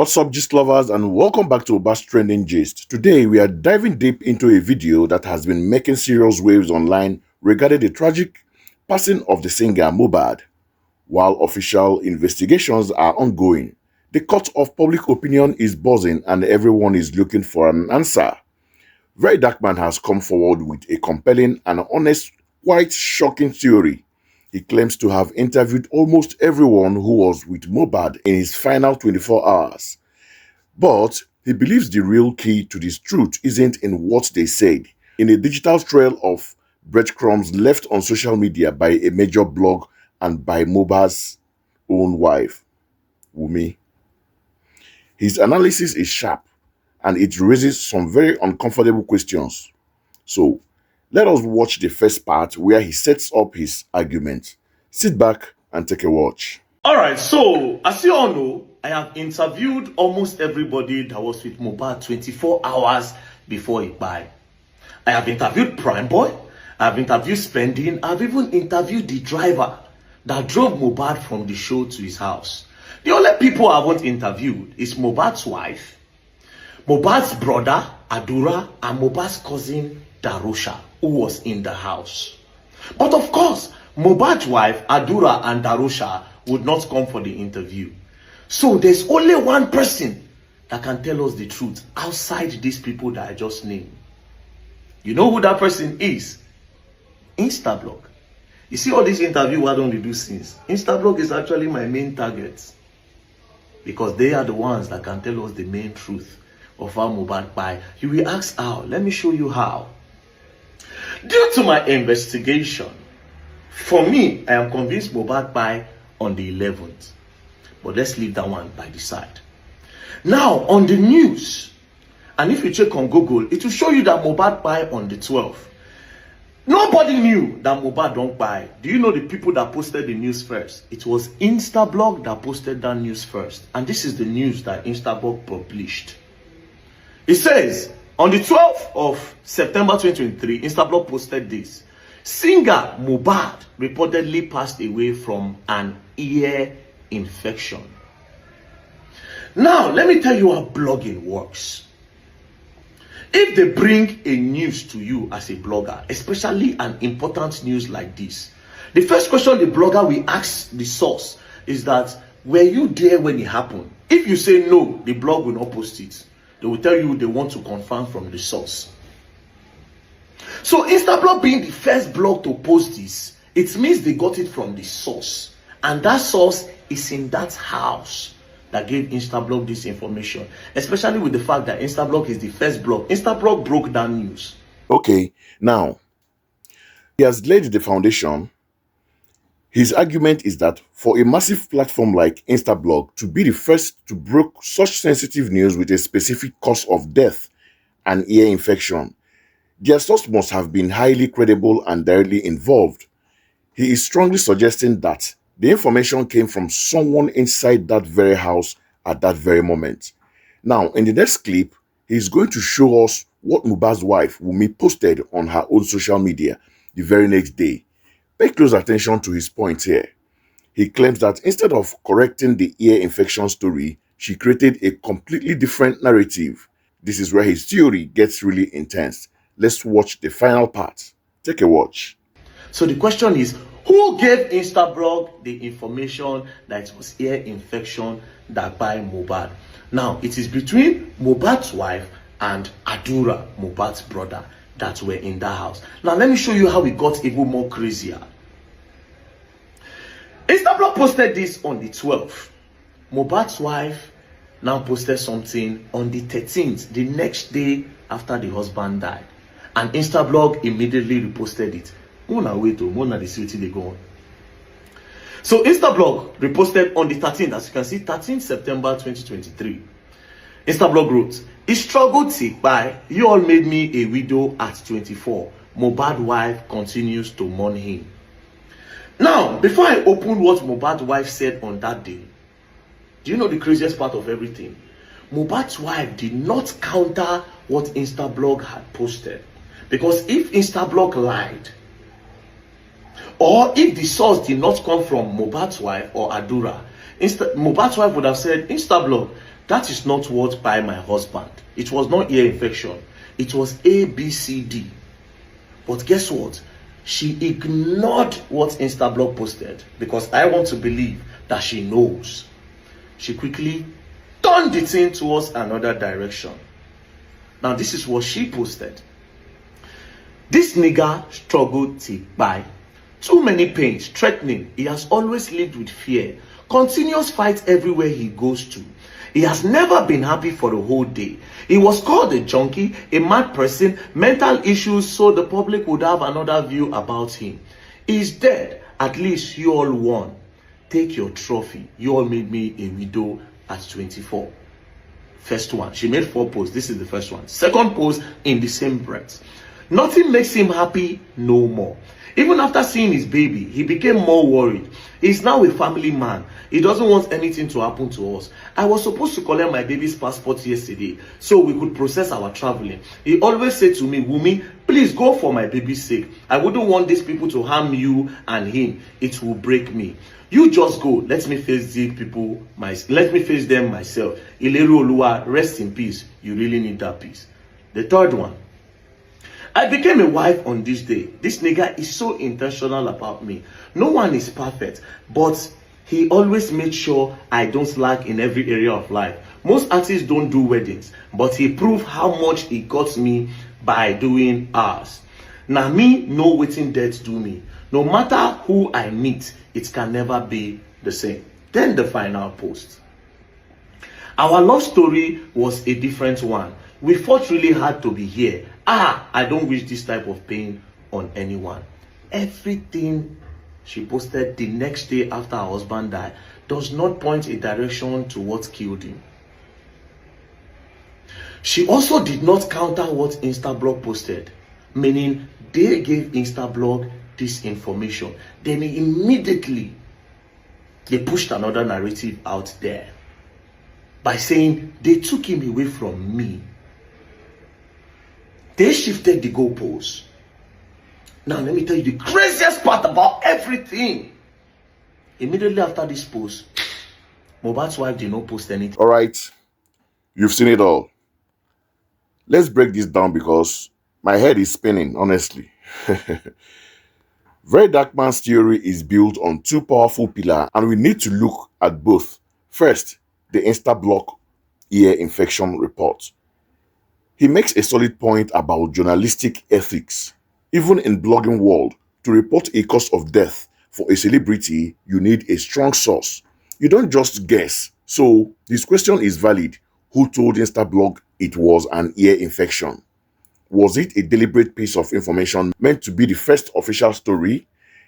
What's up, gist lovers, and welcome back to Mohbad's Trending Gist. Today, we are diving deep into a video that has been making serious waves online regarding the tragic passing of the singer Mohbad. While official investigations are ongoing, the court of public opinion is buzzing and everyone is looking for an answer. VeryDarkMan has come forward with a compelling and honest, quite shocking theory. He claims to have interviewed almost everyone who was with Mohbad in his final 24 hours. But he believes the real key to this truth isn't in what they said. In a digital trail of breadcrumbs left on social media by a major blog and by Mohbad's own wife, Wunmi. His analysis is sharp and it raises some very uncomfortable questions. So, let us watch the first part where he sets up his argument. Sit back and take a watch. Alright, so as you all know, I have interviewed almost everybody that was with Mohbad 24 hours before he died. I have interviewed Prime Boy, I have interviewed Spending, I have even interviewed the driver that drove Mohbad from the show to his house. The only people I haven't interviewed is Mohbad's wife, Mohbad's brother, Adura, and Mohbad's cousin, Darosha, who was in the house. But of course, Mohbad's wife, Adura, and Darosha would not come for the interview. So there's only one person that can tell us the truth outside these people that I just named. You know who that person is? Instablog. You see all these interviews, why don't we do since? Instablog is actually my main target. Because they are the ones that can tell us the main truth of how Mohbad died. You will ask how. Let me show you how. Due to my investigation, for me, I am convinced Mohbad died on the 11th. But let's leave that one by the side. Now, on the news, and if you check on Google, it will show you that Mohbad died on the 12th. Nobody knew that Mohbad don't die. Do you know the people that posted the news first? It was Instablog that posted that news first. And this is the news that Instablog published. It says, on the 12th of September 2023, Instablog posted this. Singer Mohbad reportedly passed away from an ear infection. Now, let me tell you how blogging works. If they bring a news to you as a blogger, especially an important news like this, the first question the blogger will ask the source is that, were you there when it happened? If you say no, the blog will not post it. They will tell you they want to confirm from the source. So Instablog being the first blog to post this, it means they got it from the source. And that source is in that house that gave Instablog this information. Especially with the fact that Instablog is the first blog. Instablog broke down news. Okay, now, he has laid the foundation. His argument is that for a massive platform like Instablog to be the first to break such sensitive news with a specific cause of death, an ear infection, their source must have been highly credible and directly involved. He is strongly suggesting that the information came from someone inside that very house at that very moment. Now, in the next clip, he is going to show us what Mohbad's wife, Wunmi, posted on her own social media the very next day. Pay close attention to his point here. He claims that instead of correcting the ear infection story, she created a completely different narrative. This is where his theory gets really intense. Let's watch the final part. Take a watch. So the question is, who gave Instablog the information that it was ear infection that by Mohbad? Now, it is between Mohbad's wife and Adura, Mohbad's brother, that were in that house. Now, let me show you how it got even more crazier. Instablog posted this on the 12th. Mohbad's wife now posted something on the 13th, the next day after the husband died. And Instablog immediately reposted it. Mona wait, Mona the city they go on. So Instablog reposted on the 13th, as you can see, 13th September 2023. Instablog wrote, "He struggled to buy. You all made me a widow at 24. Mohbad wife continues to mourn him." Now, before I open what Mohbad wife said on that day, do you know the craziest part of everything? Mohbad's wife did not counter what Instablog had posted. Because if Instablog lied, or if the source did not come from Mohbad's wife or Adura, Mohbad's wife would have said, Instablog, That is not what by my husband. It was not ear infection. It was ABCD. But guess what? She ignored what Instablog posted because I want to believe that she knows. She quickly turned the thing towards another direction. Now, this is what she posted. This nigga struggled to buy. Too many pains, threatening. He has always lived with fear. Continuous fights everywhere he goes to. He has never been happy for the whole day. He was called a junkie, a mad person, mental issues, so the public would have another view about him. He's dead. At least you all won. Take your trophy. You all made me a widow at 24. First one. She made 4 posts. This is the first one. Second post in the same breath. Nothing makes him happy no more. Even after seeing his baby, he became more worried. He's now a family man. He doesn't want anything to happen to us. I was supposed to collect my baby's passport yesterday so we could process our traveling. He always said to me, Wunmi, please go for my baby's sake. I wouldn't want these people to harm you and him. It will break me. You just go. Let me face these people. Let me face them myself. Ileru Oluwa, rest in peace. You really need that peace. The third one. I became a wife on this day. This nigga is so intentional about me. No one is perfect, but he always made sure I don't lack in every area of life. Most artists don't do weddings, but he proved how much he got me by doing ours. Now me, no waiting death do me. No matter who I meet, it can never be the same. Then the final post. Our love story was a different one. We fought really hard to be here. I don't wish this type of pain on anyone. Everything she posted the next day after her husband died does not point a direction to what killed him. She also did not counter what Instablog posted, meaning they gave Instablog this information. Then immediately they pushed another narrative out there by saying they took him away from me. They shifted the goalposts. Now let me tell you the craziest part about everything. Immediately after this post, Mohbad's wife did not post anything. All right, you've seen it all. Let's break this down because my head is spinning, honestly. VeryDarkMan's theory is built on 2 powerful pillars, and we need to look at both. First, the Instablog ear infection report. He makes a solid point about journalistic ethics. Even in blogging world, to report a cause of death for a celebrity, you need a strong source. You don't just guess. So this question is valid. Who told Instablog it was an ear infection? Was it a deliberate piece of information meant to be the first official story?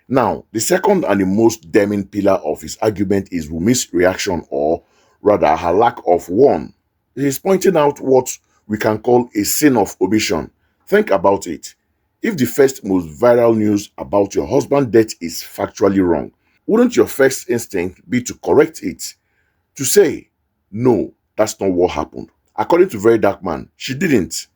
Now, the second and the most damning pillar of his argument is Wunmi's reaction, or rather her lack of one. He is pointing out what we can call a sin of omission. Think about it. If the first most viral news about your husband's death is factually wrong, wouldn't your first instinct be to correct it? To say, no, that's not what happened. According to VeryDarkMan, she didn't.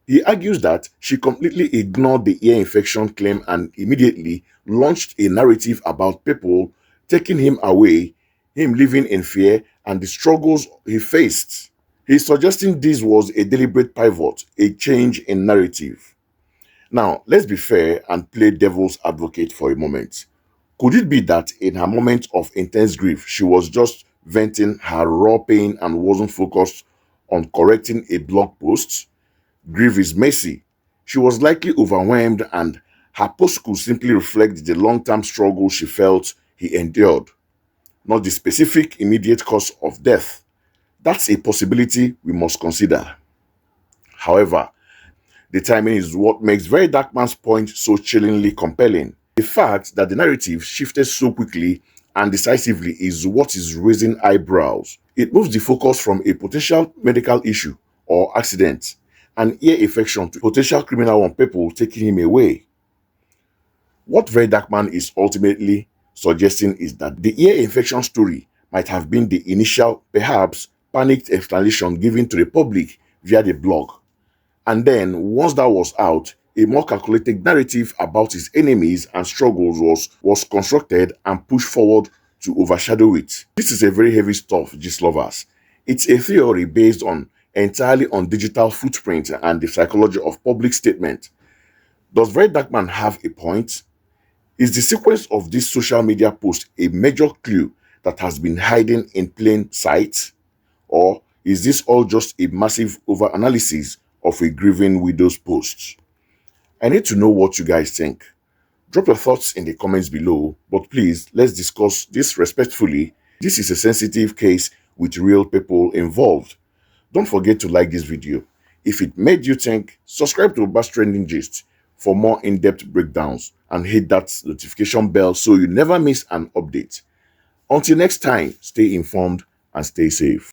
He argues that she completely ignored the ear infection claim and immediately launched a narrative about people taking him away, him living in fear, and the struggles he faced. He's suggesting this was a deliberate pivot, a change in narrative. Now, let's be fair and play devil's advocate for a moment. Could it be that in her moment of intense grief, she was just venting her raw pain and wasn't focused on correcting a blog post? Grief is messy. She was likely overwhelmed, and her post could simply reflect the long-term struggle she felt he endured, not the specific immediate cause of death. That's a possibility we must consider. However, the timing is what makes VeryDarkMan's point so chillingly compelling. The fact that the narrative shifted so quickly and decisively is what is raising eyebrows. It moves the focus from a potential medical issue or accident, an ear infection, to potential criminal on people taking him away. What VeryDarkMan is ultimately suggesting is that the ear infection story might have been the initial, perhaps panicked explanation given to the public via the blog. And then, once that was out, a more calculated narrative about his enemies and struggles was constructed and pushed forward to overshadow it. This is a very heavy stuff, gist lovers. It's a theory based entirely on digital footprint and the psychology of public statement. Does VeryDarkMan have a point? Is the sequence of this social media post a major clue that has been hiding in plain sight? Or is this all just a massive overanalysis of a grieving widow's post? I need to know what you guys think. Drop your thoughts in the comments below, but please let's discuss this respectfully. This is a sensitive case with real people involved. Don't forget to like this video. If it made you think, subscribe to Mohbad's Trending Gist for more in-depth breakdowns and hit that notification bell so you never miss an update. Until next time, stay informed and stay safe.